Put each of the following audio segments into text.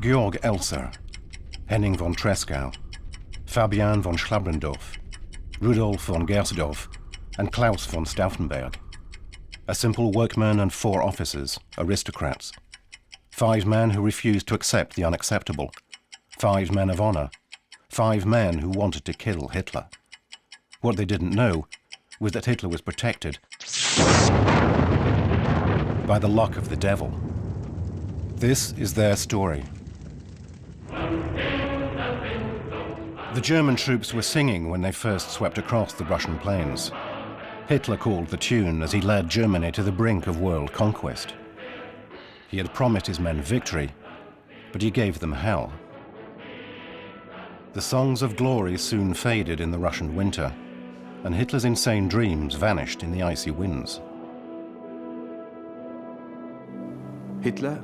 Georg Elser, Henning von Tresckow, Fabian von Schlabrendorf, Rudolf von Gersdorf, and Claus von Stauffenberg. A simple workman and 4 officers, aristocrats. 5 men who refused to accept the unacceptable. 5 men of honor. 5 men who wanted to kill Hitler. What they didn't know was that Hitler was protected by the luck of the devil. This is their story. The German troops were singing when they first swept across the Russian plains. Hitler called the tune as he led Germany to the brink of world conquest. He had promised his men victory, but he gave them hell. The songs of glory soon faded in the Russian winter, and Hitler's insane dreams vanished in the icy winds. Hitler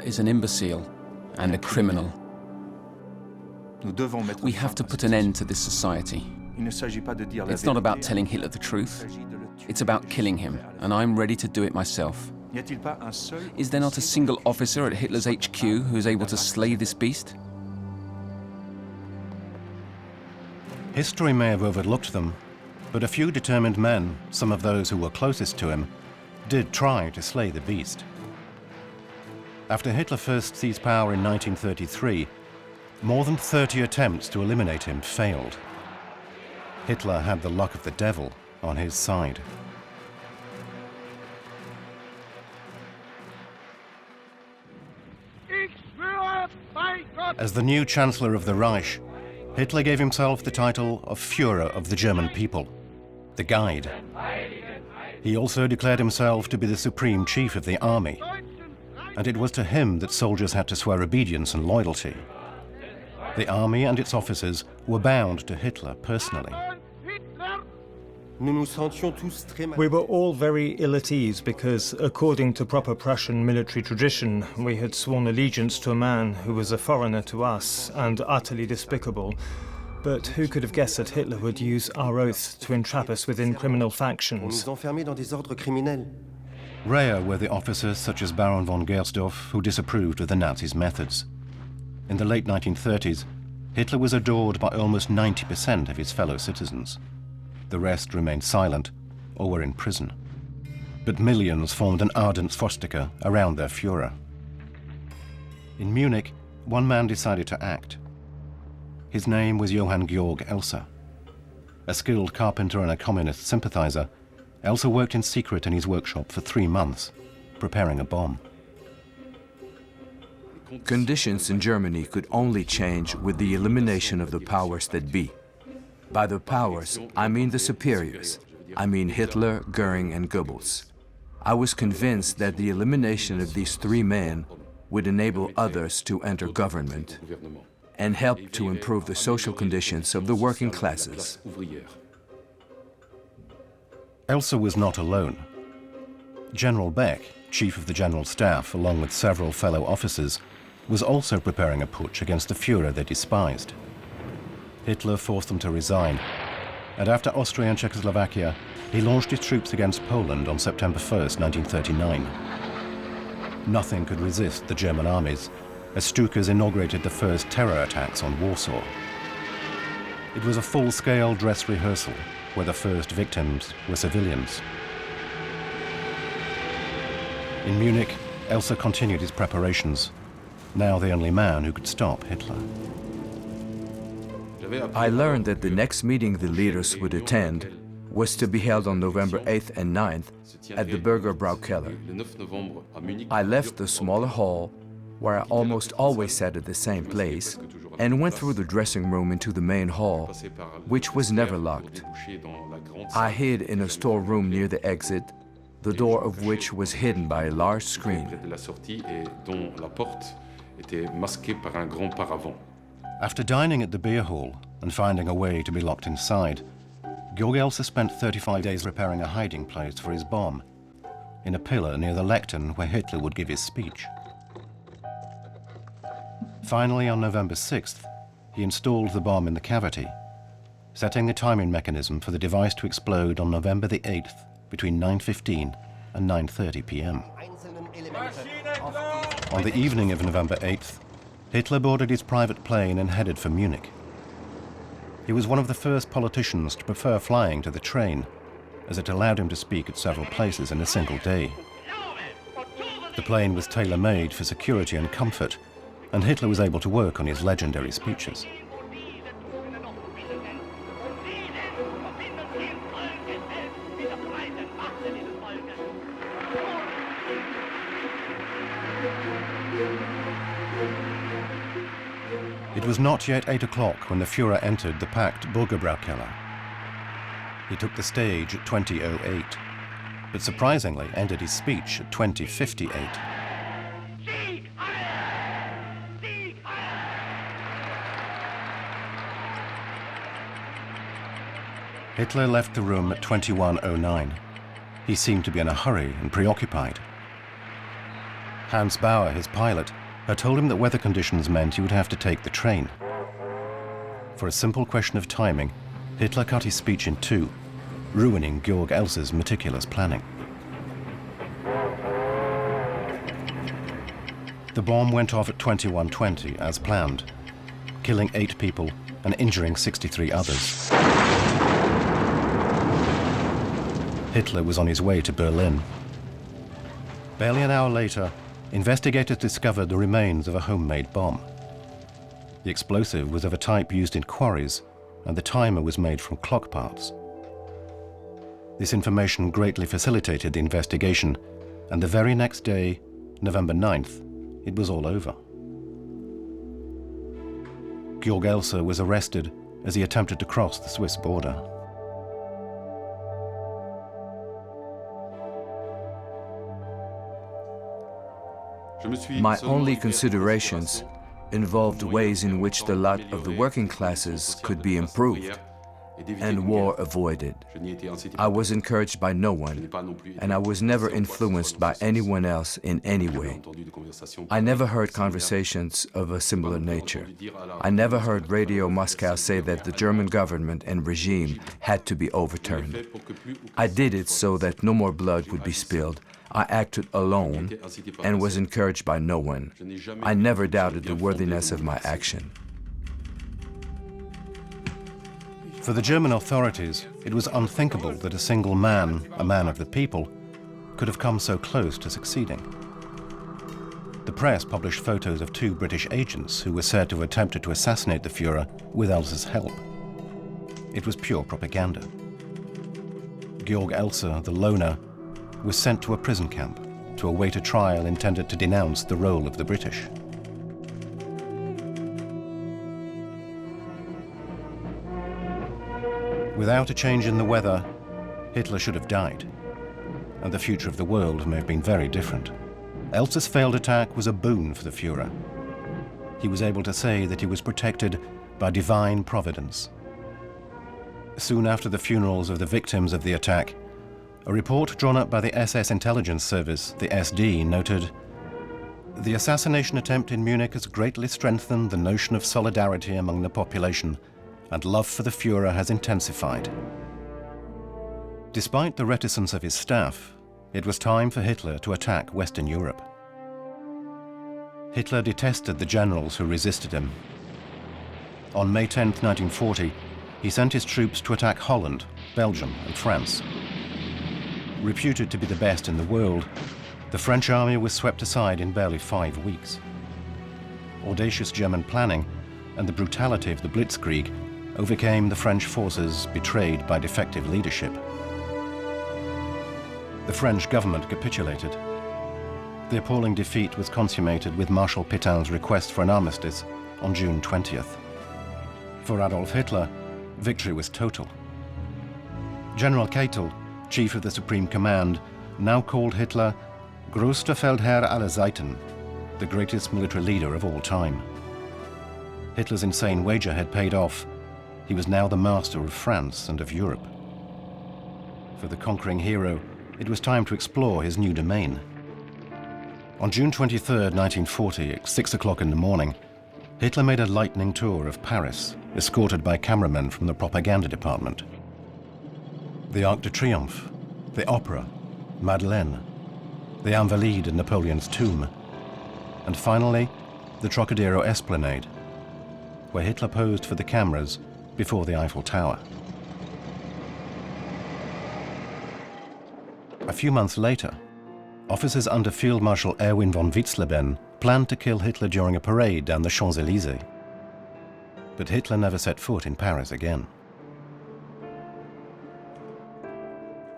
is an imbecile and a criminal. We have to put an end to this society. It's not about telling Hitler the truth. It's about killing him, and I'm ready to do it myself. Is there not a single officer at Hitler's HQ who is able to slay this beast? History may have overlooked them, but a few determined men, some of those who were closest to him, did try to slay the beast. After Hitler first seized power in 1933, more than 30 attempts to eliminate him failed. Hitler had the luck of the devil on his side. As the new Chancellor of the Reich, Hitler gave himself the title of Führer of the German people, the Guide. He also declared himself to be the supreme chief of the army, and it was to him that soldiers had to swear obedience and loyalty. The army and its officers were bound to Hitler personally. We were all very ill at ease because, according to proper Prussian military tradition, we had sworn allegiance to a man who was a foreigner to us and utterly despicable. But who could have guessed that Hitler would use our oath to entrap us within criminal factions? Rare were the officers such as Baron von Gersdorf who disapproved of the Nazis' methods. In the late 1930s, Hitler was adored by almost 90% of his fellow citizens. The rest remained silent or were in prison. But millions formed an ardent swastika around their Führer. In Munich, one man decided to act. His name was Johann Georg Elser. A skilled carpenter and a communist sympathizer, Elser worked in secret in his workshop for 3 months, preparing a bomb. Conditions in Germany could only change with the elimination of the powers that be. By the powers, I mean the superiors. I mean Hitler, Goering, and Goebbels. I was convinced that the elimination of these 3 men would enable others to enter government and help to improve the social conditions of the working classes. Elser was not alone. General Beck, chief of the General Staff, along with several fellow officers, was also preparing a putsch against the Führer they despised. Hitler forced them to resign, and after Austria and Czechoslovakia, he launched his troops against Poland on September 1st, 1939. Nothing could resist the German armies, as Stukas inaugurated the first terror attacks on Warsaw. It was a full-scale dress rehearsal, where the first victims were civilians. In Munich, Elser continued his preparations, now the only man who could stop Hitler. I learned that the next meeting the leaders would attend was to be held on November 8th and 9th at the Bürgerbräukeller. I left the smaller hall, where I almost always sat at the same place, and went through the dressing room into the main hall, which was never locked. I hid in a storeroom near the exit, the door of which was hidden by a large screen. After dining at the beer hall and finding a way to be locked inside, Georg Elser spent 35 days preparing a hiding place for his bomb, in a pillar near the lectern where Hitler would give his speech. Finally, on November 6th, he installed the bomb in the cavity, setting the timing mechanism for the device to explode on November the 8th between 9:15 and 9:30 p.m. On the evening of November 8th, Hitler boarded his private plane and headed for Munich. He was one of the first politicians to prefer flying to the train, as it allowed him to speak at several places in a single day. The plane was tailor-made for security and comfort, and Hitler was able to work on his legendary speeches. It was not yet 8 o'clock when the Führer entered the packed Bürgerbräukeller. He took the stage at 20:08, but surprisingly ended his speech at 20:58. Hitler left the room at 21:09. He seemed to be in a hurry and preoccupied. Hans Bauer, his pilot, had told him that weather conditions meant he would have to take the train. For a simple question of timing, Hitler cut his speech in two, ruining Georg Elser's meticulous planning. The bomb went off at 21:20 as planned, killing 8 people and injuring 63 others. Hitler was on his way to Berlin. Barely an hour later, investigators discovered the remains of a homemade bomb. The explosive was of a type used in quarries, and the timer was made from clock parts. This information greatly facilitated the investigation, and the very next day, November 9th, it was all over. Georg Elser was arrested as he attempted to cross the Swiss border. My only considerations involved ways in which the lot of the working classes could be improved and war avoided. I was encouraged by no one, and I was never influenced by anyone else in any way. I never heard conversations of a similar nature. I never heard Radio Moscow say that the German government and regime had to be overturned. I did it so that no more blood would be spilled. I acted alone and was encouraged by no one. I never doubted the worthiness of my action. For the German authorities, it was unthinkable that a single man, a man of the people, could have come so close to succeeding. The press published photos of 2 British agents who were said to have attempted to assassinate the Führer with Elser's help. It was pure propaganda. Georg Elser, the loner, was sent to a prison camp to await a trial intended to denounce the role of the British. Without a change in the weather, Hitler should have died, and the future of the world may have been very different. Elser's failed attack was a boon for the Führer. He was able to say that he was protected by divine providence. Soon after the funerals of the victims of the attack, a report drawn up by the SS intelligence service, the SD, noted, "The assassination attempt in Munich has greatly strengthened the notion of solidarity among the population, and love for the Führer has intensified." Despite the reticence of his staff, it was time for Hitler to attack Western Europe. Hitler detested the generals who resisted him. On May 10, 1940, he sent his troops to attack Holland, Belgium, and France. Reputed to be the best in the world, the French army was swept aside in barely 5 weeks. Audacious German planning and the brutality of the Blitzkrieg overcame the French forces betrayed by defective leadership. The French government capitulated. The appalling defeat was consummated with Marshal Pétain's request for an armistice on June 20th. For Adolf Hitler, victory was total. General Keitel, chief of the Supreme Command, now called Hitler Größter Feldherr aller Zeiten, the greatest military leader of all time. Hitler's insane wager had paid off. He was now the master of France and of Europe. For the conquering hero, it was time to explore his new domain. On June 23, 1940, at 6 o'clock in the morning, Hitler made a lightning tour of Paris, escorted by cameramen from the propaganda department. The Arc de Triomphe, the Opera, Madeleine, the Invalides and Napoleon's tomb. and finally, the Trocadero Esplanade, where Hitler posed for the cameras before the Eiffel Tower. A few months later, officers under Field Marshal Erwin von Witzleben planned to kill Hitler during a parade down the Champs-Élysées. But Hitler never set foot in Paris again.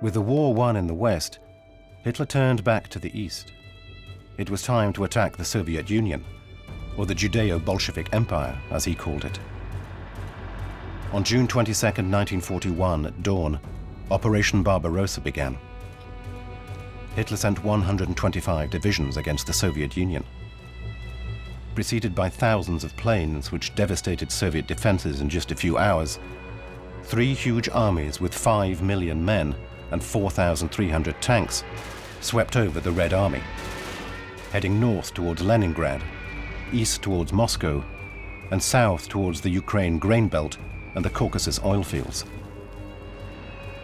With the war won in the West, Hitler turned back to the East. It was time to attack the Soviet Union, or the Judeo-Bolshevik Empire, as he called it. On June 22, 1941, at dawn, Operation Barbarossa began. Hitler sent 125 divisions against the Soviet Union. Preceded by thousands of planes which devastated Soviet defenses in just a few hours, 3 huge armies with 5 million men and 4,300 tanks swept over the Red Army, heading north towards Leningrad, east towards Moscow, and south towards the Ukraine grain belt and the Caucasus oil fields.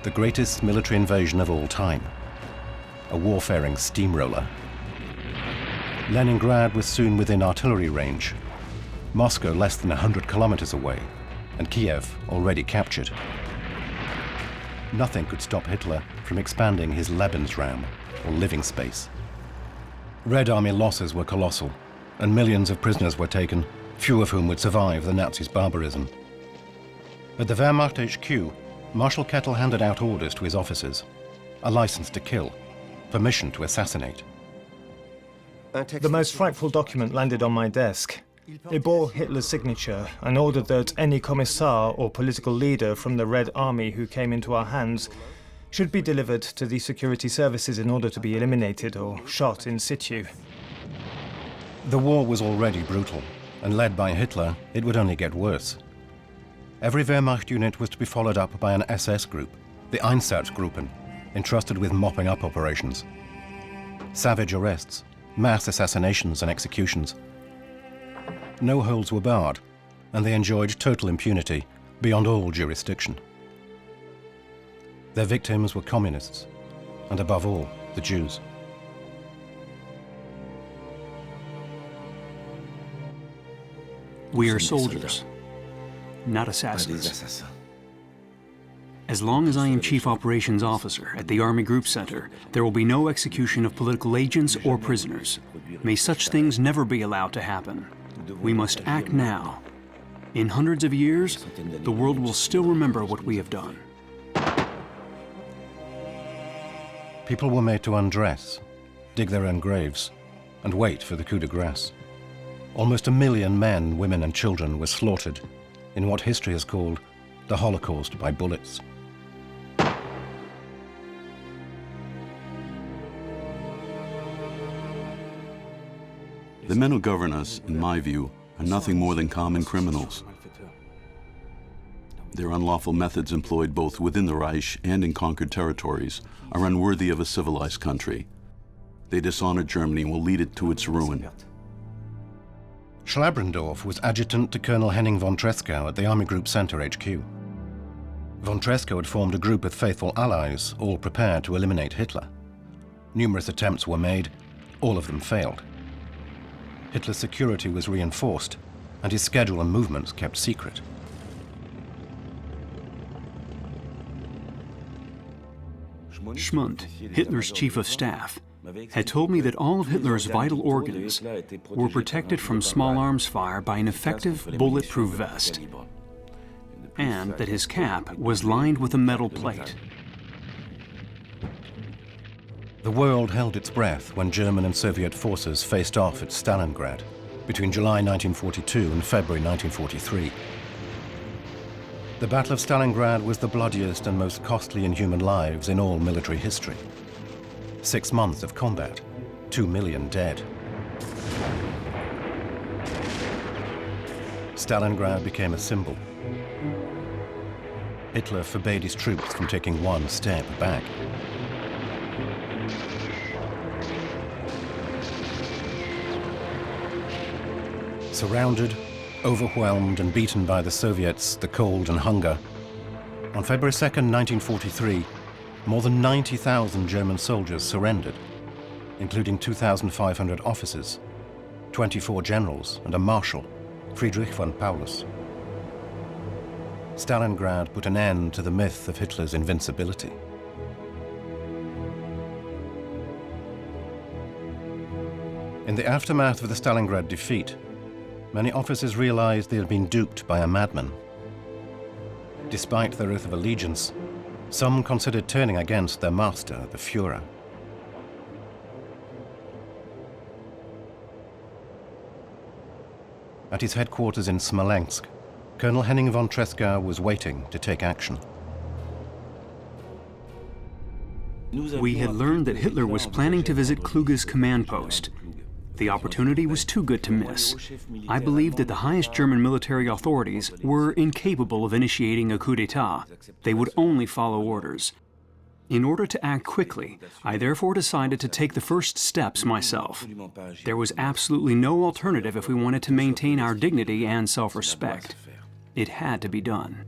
The greatest military invasion of all time, a warfaring steamroller. Leningrad was soon within artillery range, Moscow less than 100 kilometers away, and Kiev already captured. Nothing could stop Hitler from expanding his Lebensraum, or living space. Red Army losses were colossal, and millions of prisoners were taken, few of whom would survive the Nazis' barbarism. At the Wehrmacht HQ, Marshal Kettel handed out orders to his officers: a license to kill, permission to assassinate. The most frightful document landed on my desk. It bore Hitler's signature and ordered that any commissar or political leader from the Red Army who came into our hands should be delivered to the security services in order to be eliminated or shot in situ. The war was already brutal, and led by Hitler, it would only get worse. Every Wehrmacht unit was to be followed up by an SS group, the Einsatzgruppen, entrusted with mopping up operations. Savage arrests, mass assassinations and executions. No holds were barred, and they enjoyed total impunity beyond all jurisdiction. Their victims were communists, and above all, the Jews. We are soldiers, not assassins. As long as I am Chief Operations Officer at the Army Group Center, there will be no execution of political agents or prisoners. May such things never be allowed to happen. We must act now. In hundreds of years, the world will still remember what we have done. People were made to undress, dig their own graves, and wait for the coup de grace. Almost 1 million men, women, and children were slaughtered in what history has called the Holocaust by bullets. The men who govern us, in my view, are nothing more than common criminals. Their unlawful methods employed both within the Reich and in conquered territories are unworthy of a civilized country. They dishonor Germany and will lead it to its ruin. Schlabrendorf was adjutant to Colonel Henning von Tresckow at the Army Group Center HQ. Von Tresckow had formed a group of faithful allies, all prepared to eliminate Hitler. Numerous attempts were made, all of them failed. Hitler's security was reinforced, and his schedule and movements kept secret. Schmundt, Hitler's chief of staff, had told me that all of Hitler's vital organs were protected from small arms fire by an effective bulletproof vest, and that his cap was lined with a metal plate. The world held its breath when German and Soviet forces faced off at Stalingrad between July 1942 and February 1943. The Battle of Stalingrad was the bloodiest and most costly in human lives in all military history. 6 months of combat, 2 million dead. Stalingrad became a symbol. Hitler forbade his troops from taking one step back. Surrounded, overwhelmed and beaten by the Soviets, the cold and hunger, on February 2nd, 1943, more than 90,000 German soldiers surrendered, including 2,500 officers. 24 generals, and a marshal, Friedrich von Paulus. Stalingrad put an end to the myth of Hitler's invincibility. In the aftermath of the Stalingrad defeat, many officers realized they had been duped by a madman. Despite their oath of allegiance, some considered turning against their master, the Führer. At his headquarters in Smolensk, Colonel Henning von Tresckow was waiting to take action. We had learned that Hitler was planning to visit Kluge's command post. The opportunity was too good to miss. I believed that the highest German military authorities were incapable of initiating a coup d'etat. They would only follow orders. In order to act quickly, I therefore decided to take the first steps myself. There was absolutely no alternative if we wanted to maintain our dignity and self-respect. It had to be done.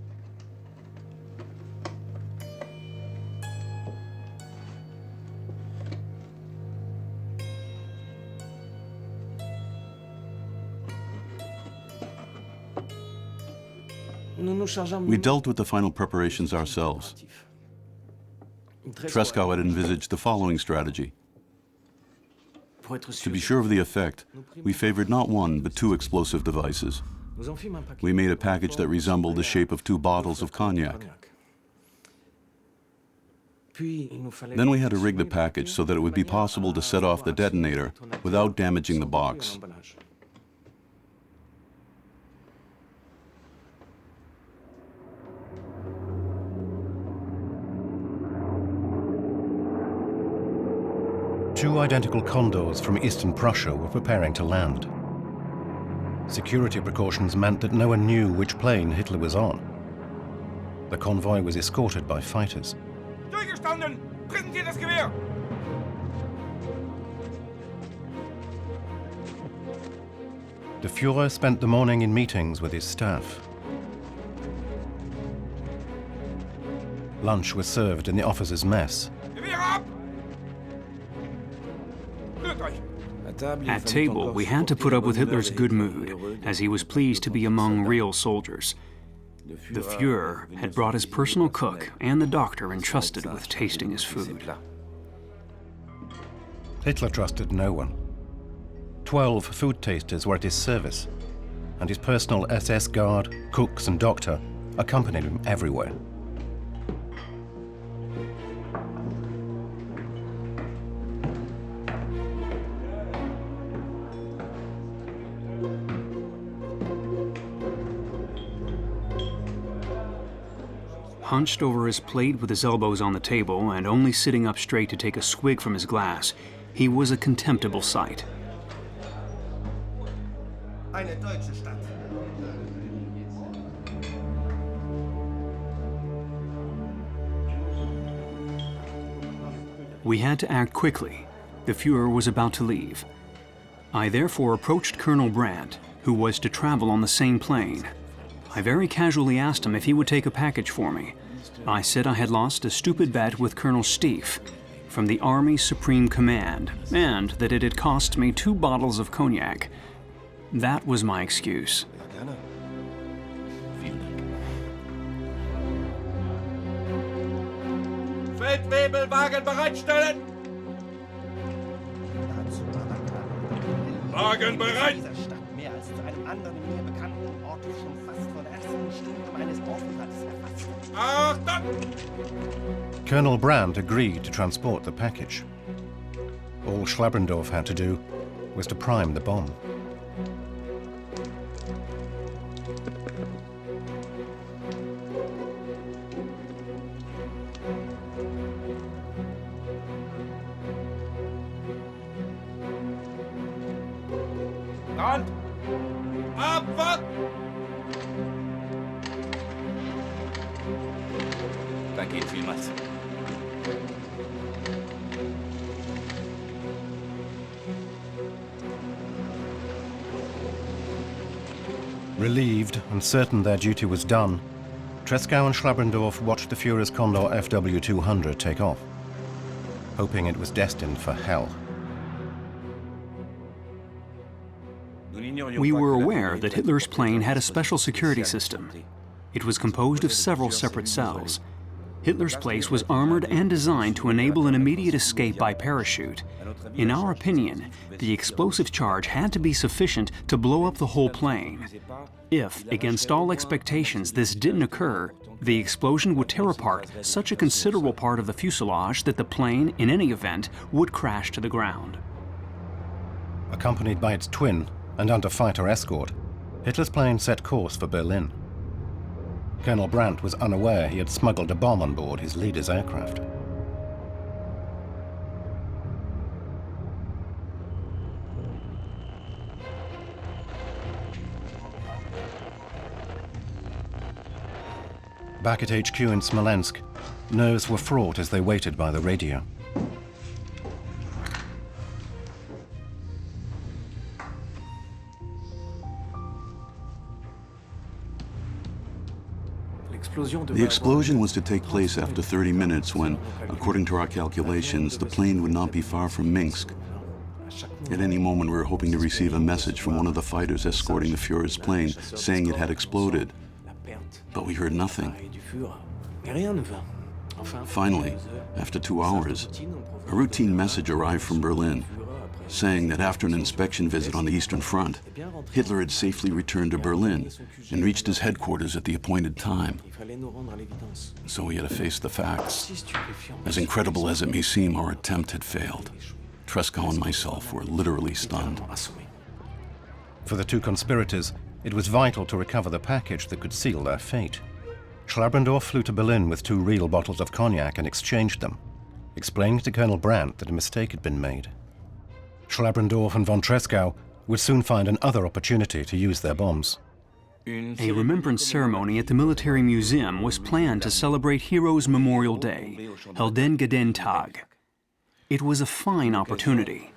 We dealt with the final preparations ourselves. Tresckow had envisaged the following strategy. To be sure of the effect, we favored not one but two explosive devices. We made a package that resembled the shape of two bottles of cognac. Then we had to rig the package so that it would be possible to set off the detonator without damaging the box. Two identical condors from Eastern Prussia were preparing to land. Security precautions meant that no one knew which plane Hitler was on. The convoy was escorted by fighters. Durchgestanden! Präsentiert das Gewehr! The Führer spent the morning in meetings with his staff. Lunch was served in the officers' mess. Gewehr ab! At table, we had to put up with Hitler's good mood, as he was pleased to be among real soldiers. The Führer had brought his personal cook and the doctor entrusted with tasting his food. Hitler trusted no one. 12 food tasters were at his service, and his personal SS guard, cooks and doctor accompanied him everywhere. Hunched over his plate with his elbows on the table and only sitting up straight to take a swig from his glass, he was a contemptible sight. Eine deutsche Stadt. We had to act quickly. The Führer was about to leave. I therefore approached Colonel Brandt, who was to travel on the same plane. I very casually asked him if he would take a package for me. I said I had lost a stupid bet with Colonel Stieff from the Army Supreme Command, and that it had cost me 2 bottles of cognac. That was my excuse. Feldwebelwagen bereitstellen! Wagen bereit! Mehr als zu einem anderen mir bekannten Ort schon fast vor der ersten Stunde meines Aufenthalts erfasst. Achtung! Colonel Brandt agreed to transport the package. All Schlabrendorf had to do was to prime the bomb. Land! Abfahrt! Danke Ihnen vielmals. Relieved and certain their duty was done, Tresckow and Schlabrendorf watched the Führer's Condor FW-200 take off, hoping it was destined for hell. We were aware that Hitler's plane had a special security system. It was composed of several separate cells. Hitler's place was armored and designed to enable an immediate escape by parachute. In our opinion, the explosive charge had to be sufficient to blow up the whole plane. If, against all expectations, this didn't occur, the explosion would tear apart such a considerable part of the fuselage that the plane, in any event, would crash to the ground. Accompanied by its twin and under fighter escort, Hitler's plane set course for Berlin. Colonel Brandt was unaware he had smuggled a bomb on board his leader's aircraft. Back at HQ in Smolensk, nerves were fraught as they waited by the radio. The explosion was to take place after 30 minutes when, according to our calculations, the plane would not be far from Minsk. At any moment we were hoping to receive a message from one of the fighters escorting the Führer's plane saying it had exploded. But we heard nothing. Finally, after 2 hours, a routine message arrived from Berlin, saying that after an inspection visit on the Eastern Front, Hitler had safely returned to Berlin and reached his headquarters at the appointed time. So we had to face the facts. As incredible as it may seem, our attempt had failed. Tresckow and myself were literally stunned. For the two conspirators, it was vital to recover the package that could seal their fate. Schlabrendorf flew to Berlin with 2 real bottles of cognac and exchanged them, explaining to Colonel Brandt that a mistake had been made. Schlabrendorf and von Tresckow would soon find another opportunity to use their bombs. A remembrance ceremony at the Military Museum was planned to celebrate Heroes Memorial Day, Heldengedenktag. It was a fine opportunity.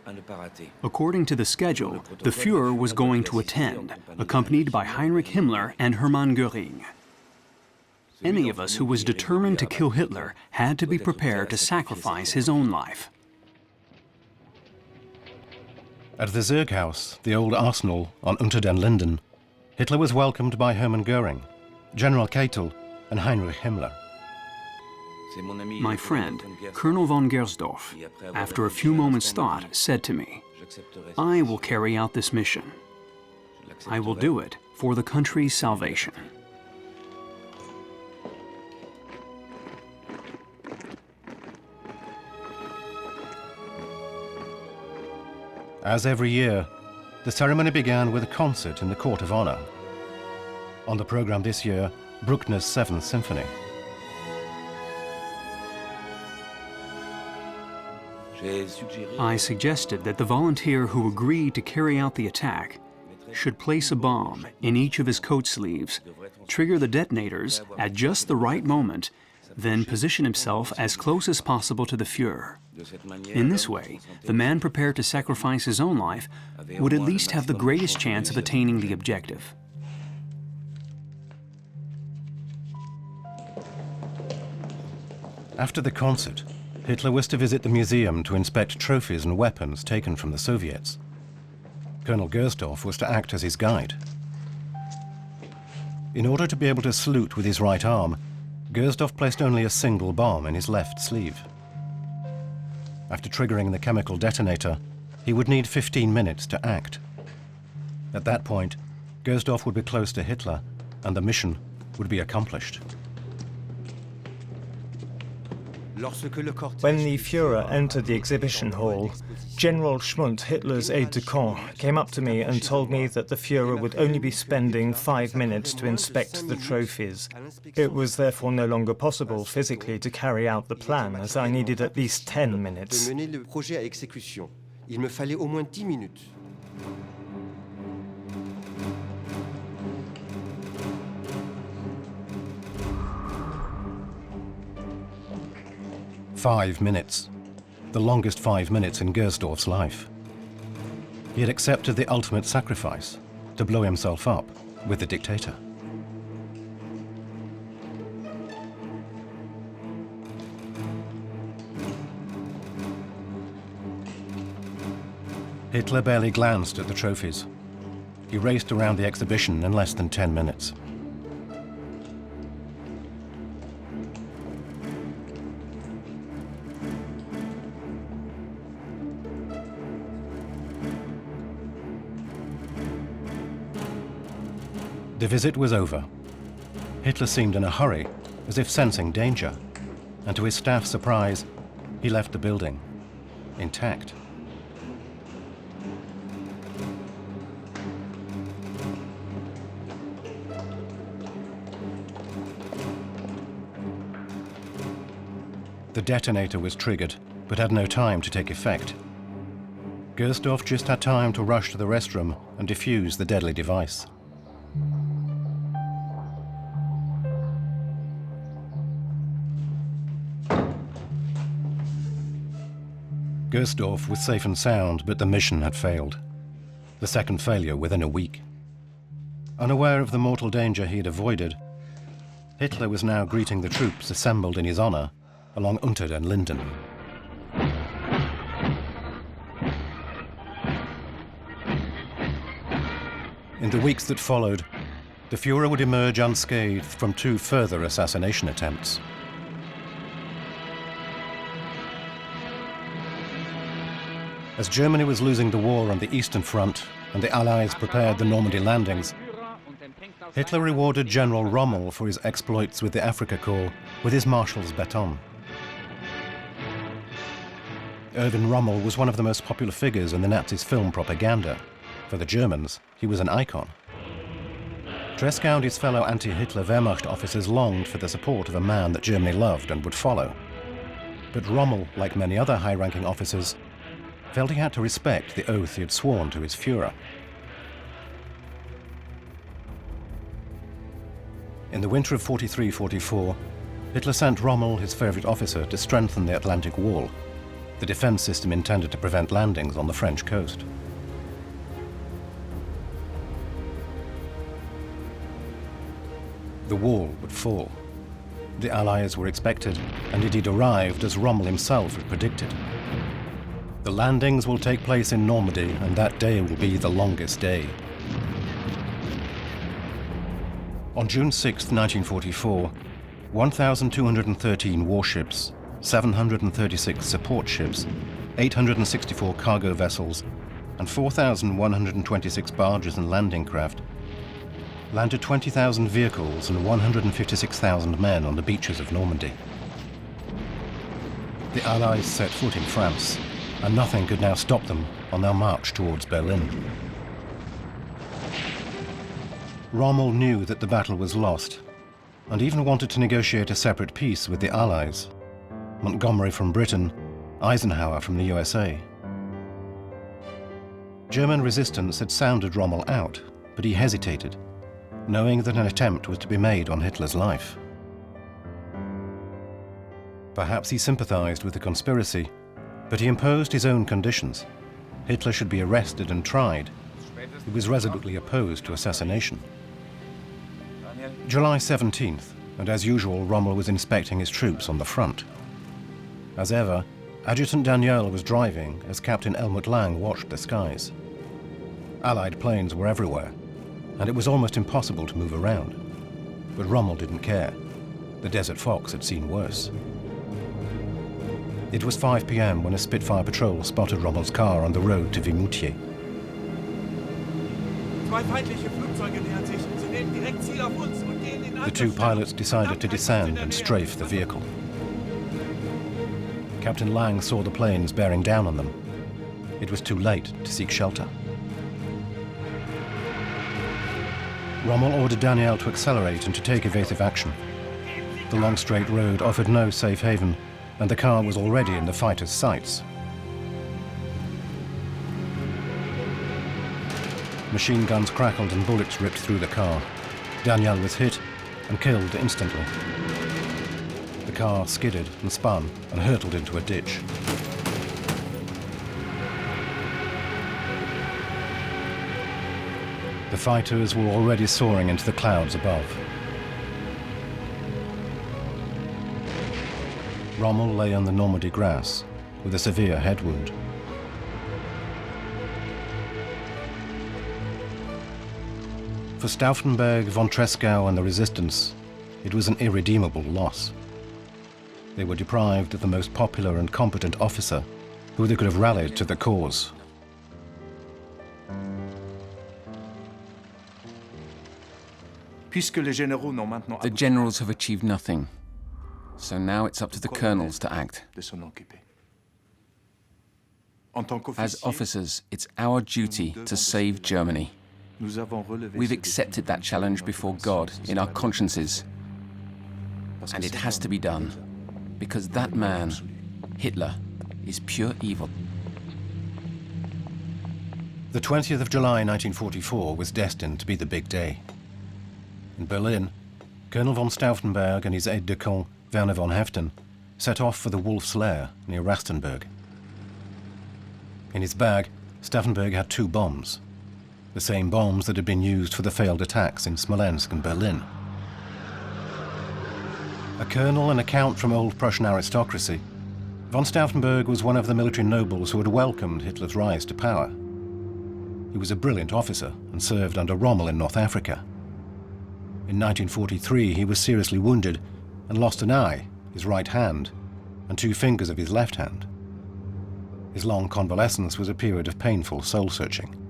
According to the schedule, the Führer was going to attend, accompanied by Heinrich Himmler and Hermann Göring. Any of us who was determined to kill Hitler had to be prepared to sacrifice his own life. At the Zerghaus, the old arsenal on Unter den Linden, Hitler was welcomed by Hermann Göring, General Keitel, and Heinrich Himmler. My friend, Colonel von Gersdorf, after a few moments' thought, said to me, "I will carry out this mission. I will do it for the country's salvation." As every year, the ceremony began with a concert in the Court of Honor. On the program this year, Bruckner's 7th Symphony. I suggested that the volunteer who agreed to carry out the attack should place a bomb in each of his coat sleeves, trigger the detonators at just the right moment, then position himself as close as possible to the Führer. In this way, the man prepared to sacrifice his own life would at least have the greatest chance of attaining the objective. After the concert, Hitler was to visit the museum to inspect trophies and weapons taken from the Soviets. Colonel Gersdorf was to act as his guide. In order to be able to salute with his right arm, Gersdorf placed only a single bomb in his left sleeve. After triggering the chemical detonator, he would need 15 minutes to act. At that point, Gersdorf would be close to Hitler, and the mission would be accomplished. When the Führer entered the exhibition hall, General Schmundt, Hitler's aide-de-camp, came up to me and told me that the Führer would only be spending 5 minutes to inspect the trophies. It was therefore no longer possible physically to carry out the plan, as I needed at least 10 minutes. Il me fallait au moins 10 minutes. "5 minutes, the longest 5 minutes in Gersdorf's life. He had accepted the ultimate sacrifice, to blow himself up with the dictator. Hitler barely glanced at the trophies. He raced around the exhibition in less than 10 minutes. The visit was over. Hitler seemed in a hurry, as if sensing danger, and to his staff's surprise, he left the building, intact. The detonator was triggered, but had no time to take effect. Gersdorf just had time to rush to the restroom and defuse the deadly device. Gersdorf was safe and sound, but the mission had failed. The second failure within a week. Unaware of the mortal danger he had avoided, Hitler was now greeting the troops assembled in his honor along Unter den Linden. In the weeks that followed, the Führer would emerge unscathed from 2 further assassination attempts. As Germany was losing the war on the Eastern Front and the Allies prepared the Normandy landings, Hitler rewarded General Rommel for his exploits with the Afrika Korps with his Marshall's baton. Erwin Rommel was one of the most popular figures in the Nazis' film propaganda. For the Germans, he was an icon. Tresckow and his fellow anti-Hitler Wehrmacht officers longed for the support of a man that Germany loved and would follow. But Rommel, like many other high-ranking officers, felt he had to respect the oath he had sworn to his Führer. In the winter of 43-44, Hitler sent Rommel, his favorite officer, to strengthen the Atlantic Wall, the defense system intended to prevent landings on the French coast. The wall would fall. The Allies were expected, and indeed arrived as Rommel himself had predicted. The landings will take place in Normandy, and that day will be the longest day. On June 6, 1944, 1,213 warships, 736 support ships, 864 cargo vessels, and 4,126 barges and landing craft landed 20,000 vehicles and 156,000 men on the beaches of Normandy. The Allies set foot in France, and nothing could now stop them on their march towards Berlin. Rommel knew that the battle was lost, and even wanted to negotiate a separate peace with the Allies. Montgomery from Britain, Eisenhower from the USA. German resistance had sounded Rommel out, but he hesitated, knowing that an attempt was to be made on Hitler's life. Perhaps he sympathized with the conspiracy, but he imposed his own conditions. Hitler should be arrested and tried. He was resolutely opposed to assassination. July 17th, and as usual, Rommel was inspecting his troops on the front. As ever, Adjutant Daniel was driving as Captain Helmut Lang watched the skies. Allied planes were everywhere, and it was almost impossible to move around. But Rommel didn't care. The Desert Fox had seen worse. It was 5 p.m. when a Spitfire patrol spotted Rommel's car on the road to Vimoutier. The 2 pilots decided to descend and strafe the vehicle. Captain Lang saw the planes bearing down on them. It was too late to seek shelter. Rommel ordered Daniel to accelerate and to take evasive action. The long straight road offered no safe haven, and the car was already in the fighters' sights. Machine guns crackled and bullets ripped through the car. Daniel was hit and killed instantly. The car skidded and spun and hurtled into a ditch. The fighters were already soaring into the clouds above. Rommel lay on the Normandy grass with a severe head wound. For Stauffenberg, von Tresckow and the resistance, it was an irredeemable loss. They were deprived of the most popular and competent officer who they could have rallied to the cause. The generals have achieved nothing, so now it's up to the colonels to act. As officers, it's our duty to save Germany. We've accepted that challenge before God in our consciences, and it has to be done, because that man, Hitler, is pure evil. The 20th of July 1944 was destined to be the big day. In Berlin, Colonel von Stauffenberg and his aide-de-camp, Werner von Heften, set off for the Wolf's Lair near Rastenburg. In his bag, Stauffenberg had 2 bombs, the same bombs that had been used for the failed attacks in Smolensk and Berlin. A colonel and a count from old Prussian aristocracy, von Stauffenberg was one of the military nobles who had welcomed Hitler's rise to power. He was a brilliant officer and served under Rommel in North Africa. In 1943, he was seriously wounded and lost an eye, his right hand, and 2 fingers of his left hand. His long convalescence was a period of painful soul-searching.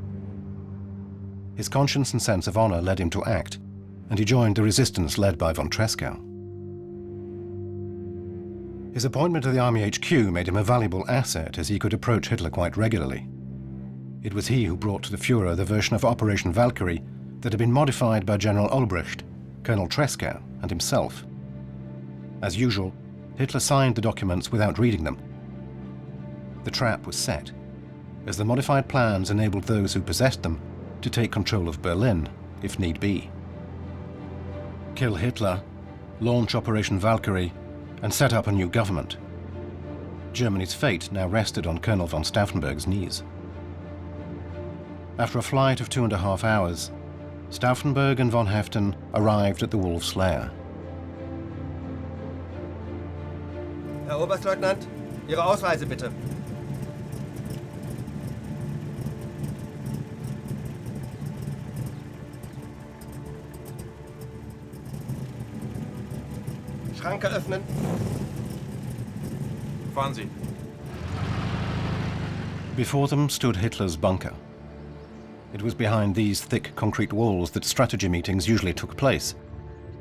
His conscience and sense of honor led him to act, and he joined the resistance led by von Tresckow. His appointment to the Army HQ made him a valuable asset, as he could approach Hitler quite regularly. It was he who brought to the Führer the version of Operation Valkyrie that had been modified by General Olbricht, Colonel Tresckow, and himself. As usual, Hitler signed the documents without reading them. The trap was set, as the modified plans enabled those who possessed them to take control of Berlin, if need be. Kill Hitler, launch Operation Valkyrie, and set up a new government. Germany's fate now rested on Colonel von Stauffenberg's knees. After a flight of 2.5 hours, Stauffenberg and von Heften arrived at the Wolf's Lair. Herr Oberstleutnant, Ihre Ausreise bitte. Schranke öffnen. Fahren Sie. Before them stood Hitler's bunker. It was behind these thick concrete walls that strategy meetings usually took place,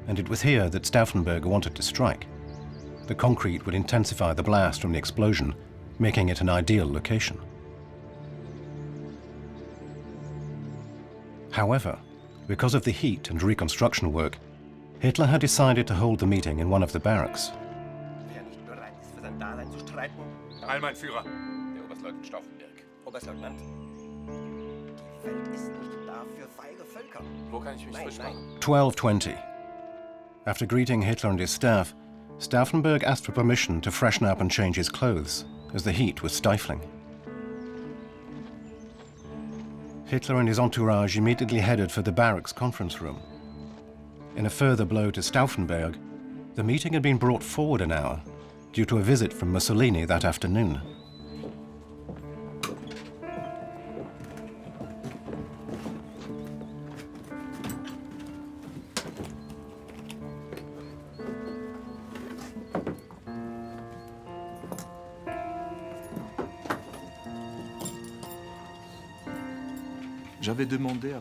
and it was here that Stauffenberg wanted to strike. The concrete would intensify the blast from the explosion, making it an ideal location. However, because of the heat and reconstruction work, Hitler had decided to hold the meeting in one of the barracks. Wer nicht bereit ist, für sein Dasein zu streiten? Heil, mein Führer. Der Oberstleutnant Stauffenberg. Oberstleutnant. Die Welt ist nicht da für feige Völker. Wo kann ich mich frisch machen? 12:20. After greeting Hitler and his staff, Stauffenberg asked for permission to freshen up and change his clothes, as the heat was stifling. Hitler and his entourage immediately headed for the barracks conference room. In a further blow to Stauffenberg, the meeting had been brought forward an hour due to a visit from Mussolini that afternoon.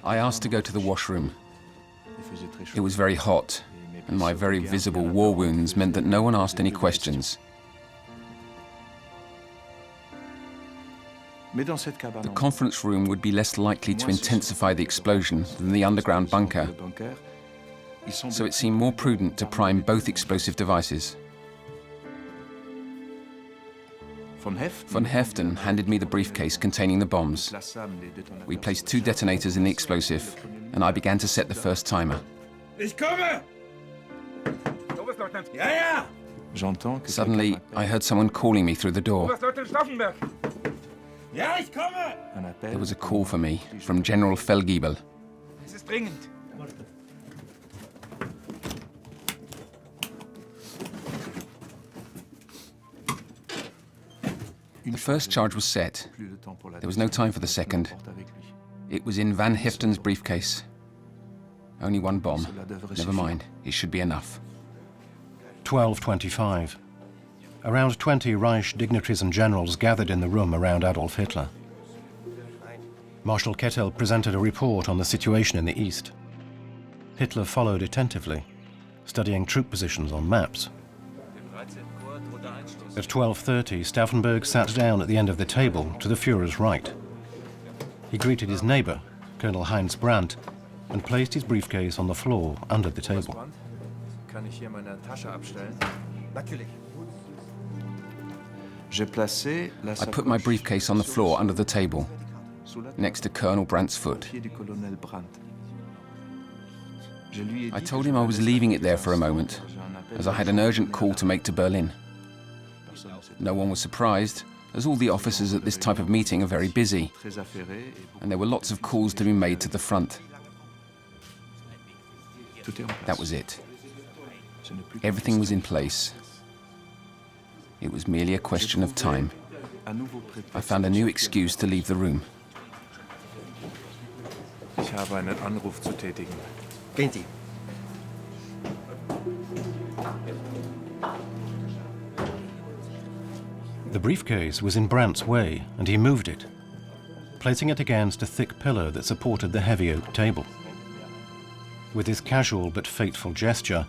I asked to go to the washroom. It was very hot, and my very visible war wounds meant that no one asked any questions. The conference room would be less likely to intensify the explosion than the underground bunker, so it seemed more prudent to prime both explosive devices. Von Heften handed me the briefcase containing the bombs. We placed 2 detonators in the explosive, and I began to set the first timer. Ich komme! Oberstleutnant! Ja, ja! Suddenly, I heard someone calling me through the door. Oberstleutnant Stauffenberg! Ja, ich komme! There was a call for me from General Feldgiebel. Es ist dringend. The first charge was set. There was no time for the second. It was in Van Heften's briefcase. Only one bomb. Never mind, it should be enough. 12:25. Around 20 Reich dignitaries and generals gathered in the room around Adolf Hitler. Marshal Kettel presented a report on the situation in the east. Hitler followed attentively, studying troop positions on maps. At 12:30, Stauffenberg sat down at the end of the table to the Führer's right. He greeted his neighbor, Colonel Heinz Brandt, and placed his briefcase on the floor under the table. Kann ich hier meine Tasche abstellen? Natürlich. I put my briefcase on the floor under the table, next to Colonel Brandt's foot. I told him I was leaving it there for a moment, as I had an urgent call to make to Berlin. No one was surprised, as all the officers at this type of meeting are very busy, and there were lots of calls to be made to the front. That was it. Everything was in place. It was merely a question of time. I found a new excuse to leave the room. Ich habe einen Anruf zu tätigen. Gehen Sie. The briefcase was in Brandt's way, and he moved it, placing it against a thick pillar that supported the heavy oak table. With his casual but fateful gesture,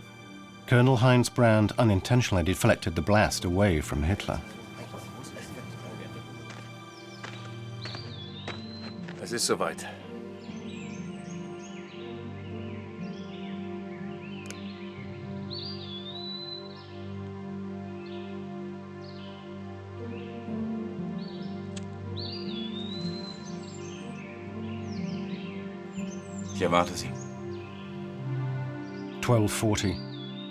Colonel Heinz Brandt unintentionally deflected the blast away from Hitler. Es ist soweit. Ich erwarte Sie. 12:40.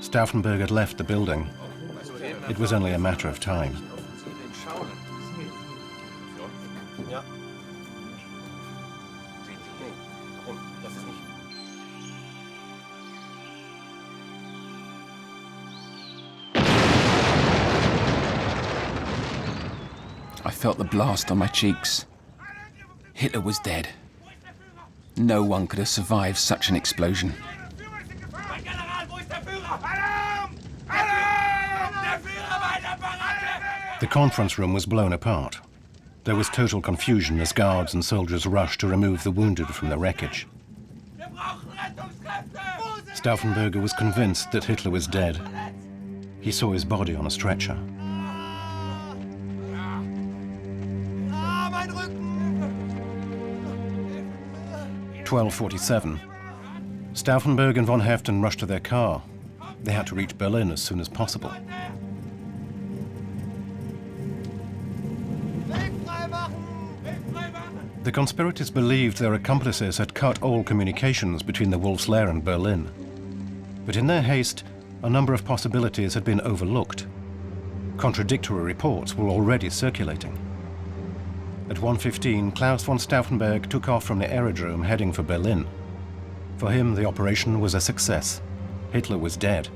Stauffenberg had left the building. It was only a matter of time. Ja. Warum? Das ist nicht. I felt the blast on my cheeks. Hitler was dead. No one could have survived such an explosion. The conference room was blown apart. There was total confusion as guards and soldiers rushed to remove the wounded from the wreckage. Stauffenberg was convinced that Hitler was dead. He saw his body on a stretcher. 12:47. Stauffenberg and von Heften rushed to their car. They had to reach Berlin as soon as possible. The conspirators believed their accomplices had cut all communications between the Wolf's Lair and Berlin. But in their haste, a number of possibilities had been overlooked. Contradictory reports were already circulating. At 1:15, Claus von Stauffenberg took off from the aerodrome heading for Berlin. For him, the operation was a success. Hitler was dead.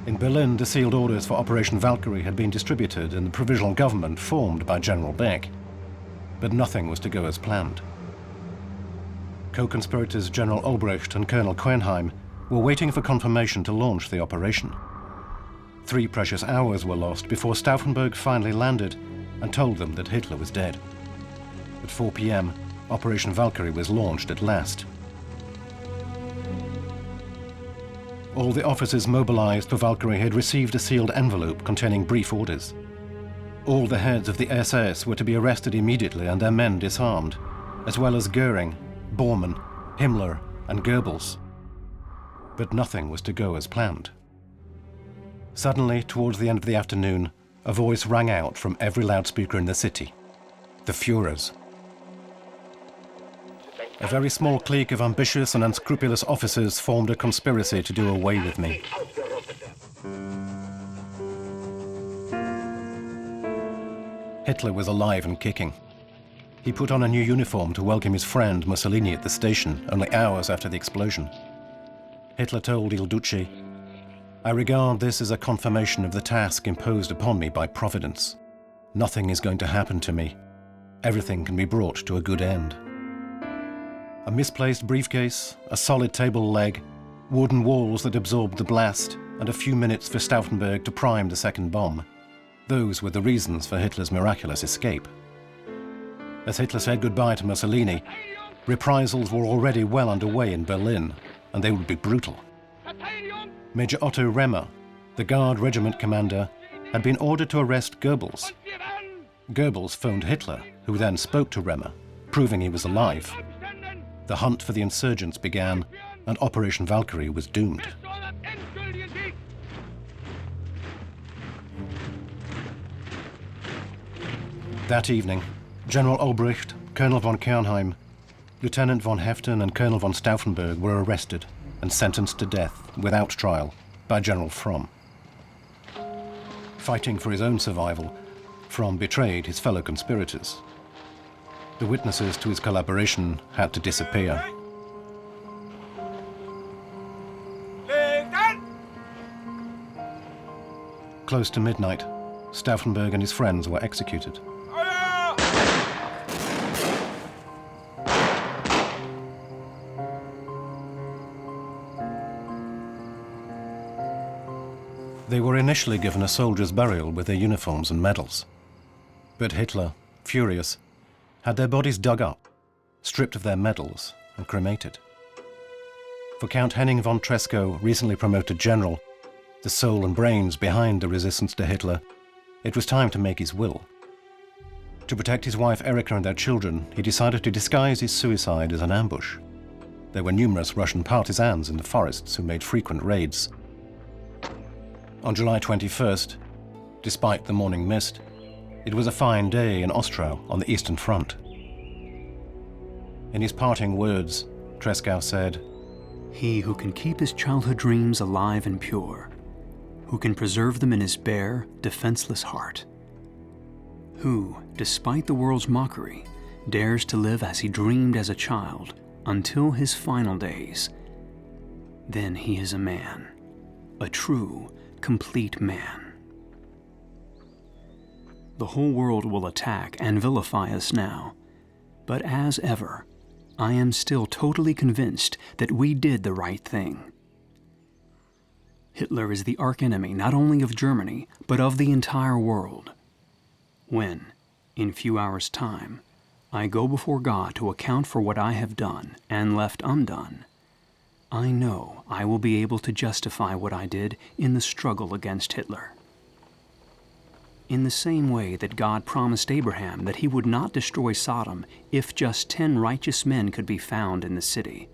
In Berlin, the sealed orders for Operation Valkyrie had been distributed and the provisional government formed by General Beck. But nothing was to go as planned. Co-conspirators General Obrecht and Colonel Quenheim were waiting for confirmation to launch the operation. 3 precious hours were lost before Stauffenberg finally landed and told them that Hitler was dead. At 4 p.m., Operation Valkyrie was launched at last. All the officers mobilized for Valkyrie had received a sealed envelope containing brief orders. All the heads of the SS were to be arrested immediately and their men disarmed, as well as Göring, Bormann, Himmler, and Goebbels. But nothing was to go as planned. Suddenly, towards the end of the afternoon, a voice rang out from every loudspeaker in the city. The Führer's. A very small clique of ambitious and unscrupulous officers formed a conspiracy to do away with me. Hitler was alive and kicking. He put on a new uniform to welcome his friend Mussolini at the station only hours after the explosion. Hitler told Il Duce, "I regard this as a confirmation of the task imposed upon me by Providence. Nothing is going to happen to me. Everything can be brought to a good end." A misplaced briefcase, a solid table leg, wooden walls that absorbed the blast, and a few minutes for Stauffenberg to prime the second bomb. Those were the reasons for Hitler's miraculous escape. As Hitler said goodbye to Mussolini, reprisals were already well underway in Berlin, and they would be brutal. Major Otto Remmer, the Guard regiment commander, had been ordered to arrest Goebbels. Goebbels phoned Hitler, who then spoke to Remmer, proving he was alive. The hunt for the insurgents began, and Operation Valkyrie was doomed. That evening, General Olbricht, Colonel von Kernheim, Lieutenant von Heften and Colonel von Stauffenberg were arrested and sentenced to death without trial by General Fromm. Fighting for his own survival, Fromm betrayed his fellow conspirators. The witnesses to his collaboration had to disappear. Close to midnight, Stauffenberg and his friends were executed. They were initially given a soldier's burial with their uniforms and medals. But Hitler, furious, had their bodies dug up, stripped of their medals, and cremated. For Count Henning von Tresckow, recently promoted general, the soul and brains behind the resistance to Hitler, it was time to make his will. To protect his wife Erika and their children, he decided to disguise his suicide as an ambush. There were numerous Russian partisans in the forests who made frequent raids. On July 21st, despite the morning mist, it was a fine day in Ostrau on the Eastern Front. In his parting words, Tresckow said, "He who can keep his childhood dreams alive and pure, who can preserve them in his bare, defenseless heart, who, despite the world's mockery, dares to live as he dreamed as a child until his final days, then he is a man, a true, complete man. The whole world will attack and vilify us now, but as ever, I am still totally convinced that we did the right thing. Hitler is the archenemy not only of Germany, but of the entire world. When, in a few hours' time, I go before God to account for what I have done and left undone, I know I will be able to justify what I did in the struggle against Hitler. In the same way that God promised Abraham that he would not destroy Sodom if just 10 righteous men could be found in the city,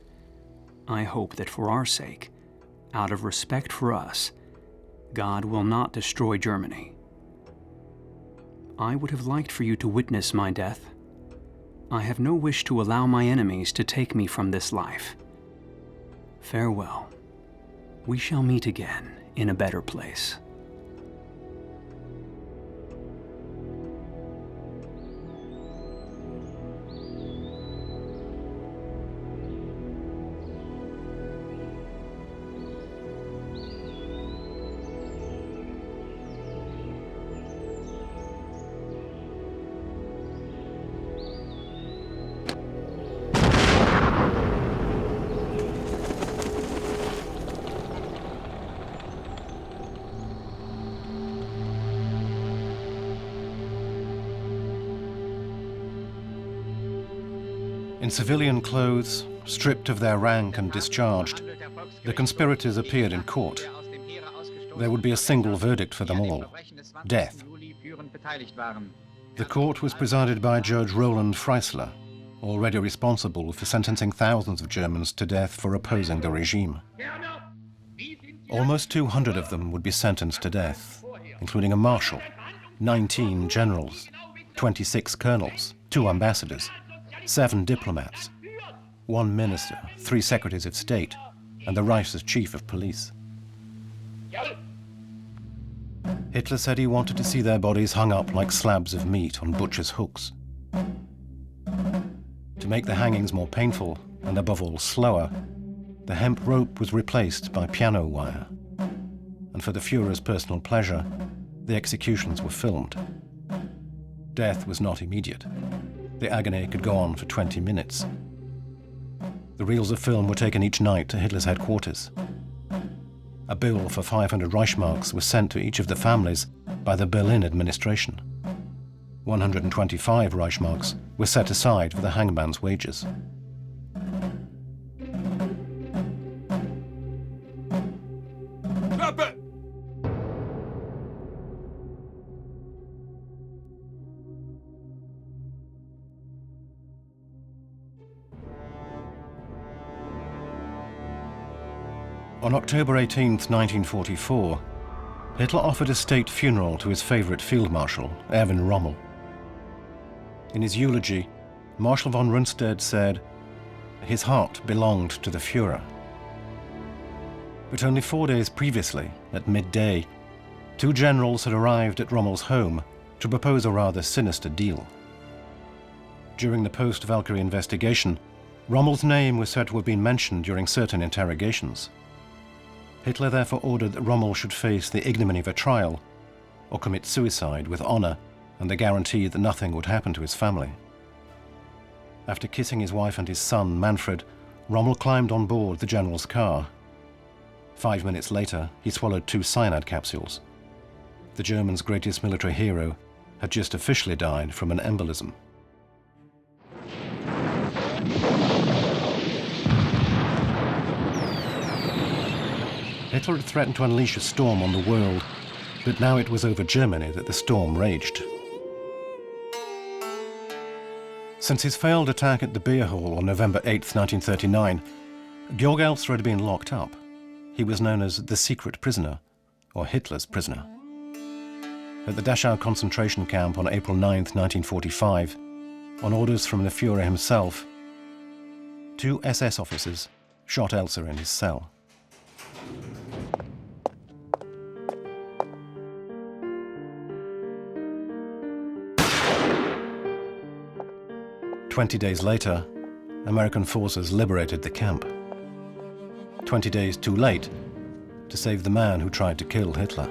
I hope that for our sake, out of respect for us, God will not destroy Germany. I would have liked for you to witness my death. I have no wish to allow my enemies to take me from this life. Farewell. We shall meet again in a better place." In civilian clothes, stripped of their rank and discharged, the conspirators appeared in court. There would be a single verdict for them all: death. The court was presided by Judge Roland Freisler, already responsible for sentencing thousands of Germans to death for opposing the regime. Almost 200 of them would be sentenced to death, including a marshal, 19 generals, 26 colonels, 2 ambassadors, 7 diplomats, 1 minister, 3 secretaries of state, and the Reich's chief of police. Hitler said he wanted to see their bodies hung up like slabs of meat on butcher's hooks. To make the hangings more painful, and above all slower, the hemp rope was replaced by piano wire. And for the Führer's personal pleasure, the executions were filmed. Death was not immediate. The agony could go on for 20 minutes. The reels of film were taken each night to Hitler's headquarters. A bill for 500 Reichsmarks was sent to each of the families by the Berlin administration. 125 Reichsmarks were set aside for the hangman's wages. Klappe! On October 18, 1944, Hitler offered a state funeral to his favorite field marshal, Erwin Rommel. In his eulogy, Marshal von Rundstedt said, "His heart belonged to the Führer." But only 4 days previously, at midday, two generals had arrived at Rommel's home to propose a rather sinister deal. During the post-Valkyrie investigation, Rommel's name was said to have been mentioned during certain interrogations. Hitler therefore ordered that Rommel should face the ignominy of a trial or commit suicide with honor and the guarantee that nothing would happen to his family. After kissing his wife and his son, Manfred, Rommel climbed on board the general's car. 5 minutes later, he swallowed 2 cyanide capsules. The Germans' greatest military hero had just officially died from an embolism. Hitler had threatened to unleash a storm on the world, but now it was over Germany that the storm raged. Since his failed attack at the beer hall on November 8, 1939, Georg Elser had been locked up. He was known as the secret prisoner, or Hitler's prisoner. At the Dachau concentration camp on April 9, 1945, on orders from the Führer himself, 2 SS officers shot Elser in his cell. "20 days later, American forces liberated the camp. 20 days too late to save the man who tried to kill Hitler.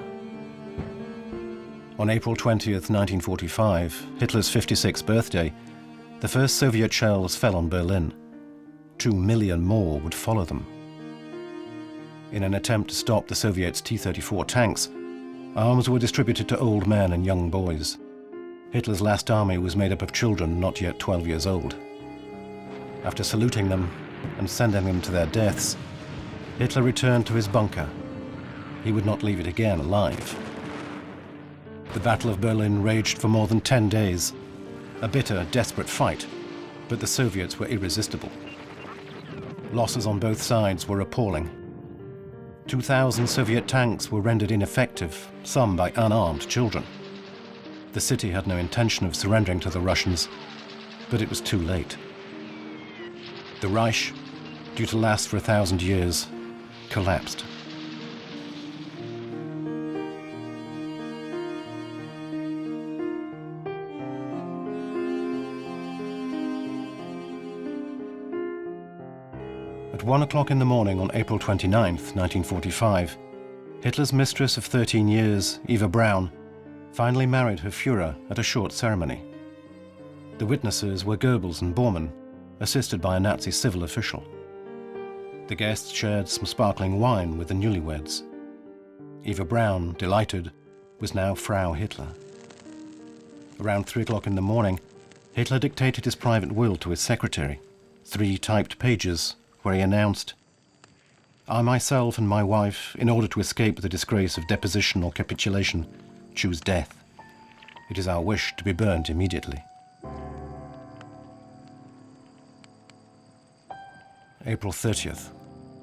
On April 20th, 1945, Hitler's 56th birthday, the first Soviet shells fell on Berlin. 2 million more would follow them. In an attempt to stop the Soviets' T-34 tanks, arms were distributed to old men and young boys. Hitler's last army was made up of children not yet 12 years old. After saluting them and sending them to their deaths, Hitler returned to his bunker. He would not leave it again alive. The Battle of Berlin raged for more than 10 days, a bitter, desperate fight, but the Soviets were irresistible. Losses on both sides were appalling. 2,000 Soviet tanks were rendered ineffective, some by unarmed children. The city had no intention of surrendering to the Russians, but it was too late. The Reich, due to last for 1,000 years, collapsed. At 1 o'clock in the morning on April 29th, 1945, Hitler's mistress of 13 years, Eva Braun, finally married her Führer at a short ceremony. The witnesses were Goebbels and Bormann, assisted by a Nazi civil official. The guests shared some sparkling wine with the newlyweds. Eva Braun, delighted, was now Frau Hitler. Around 3 o'clock in the morning, Hitler dictated his private will to his secretary, 3 typed pages, where he announced, "I myself and my wife, in order to escape the disgrace of deposition or capitulation, choose death. It is our wish to be burned immediately." April 30th.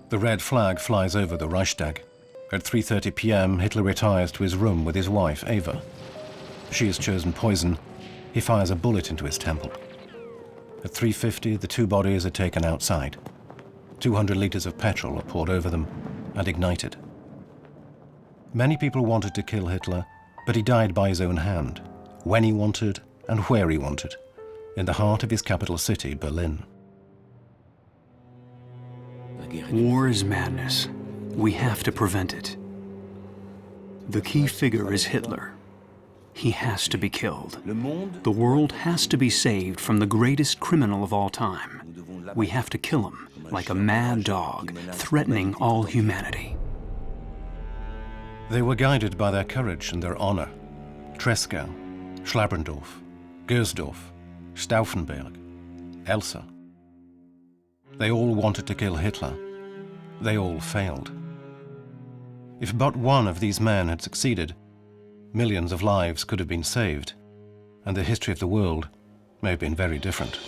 The red flag flies over the Reichstag. At 3:30 p.m., Hitler retires to his room with his wife, Eva. She has chosen poison. He fires a bullet into his temple. At 3:50, the 2 bodies are taken outside. 200 liters of petrol are poured over them and ignited. Many people wanted to kill Hitler, but he died by his own hand, when he wanted and where he wanted, in the heart of his capital city, Berlin. War is madness. We have to prevent it. The key figure is Hitler. He has to be killed. The world has to be saved from the greatest criminal of all time. We have to kill him like a mad dog, threatening all humanity. They were guided by their courage and their honor. Tresckow, Schlabrendorf, Gersdorf, Stauffenberg, Elser. They all wanted to kill Hitler. They all failed. If but one of these men had succeeded, millions of lives could have been saved, and the history of the world may have been very different.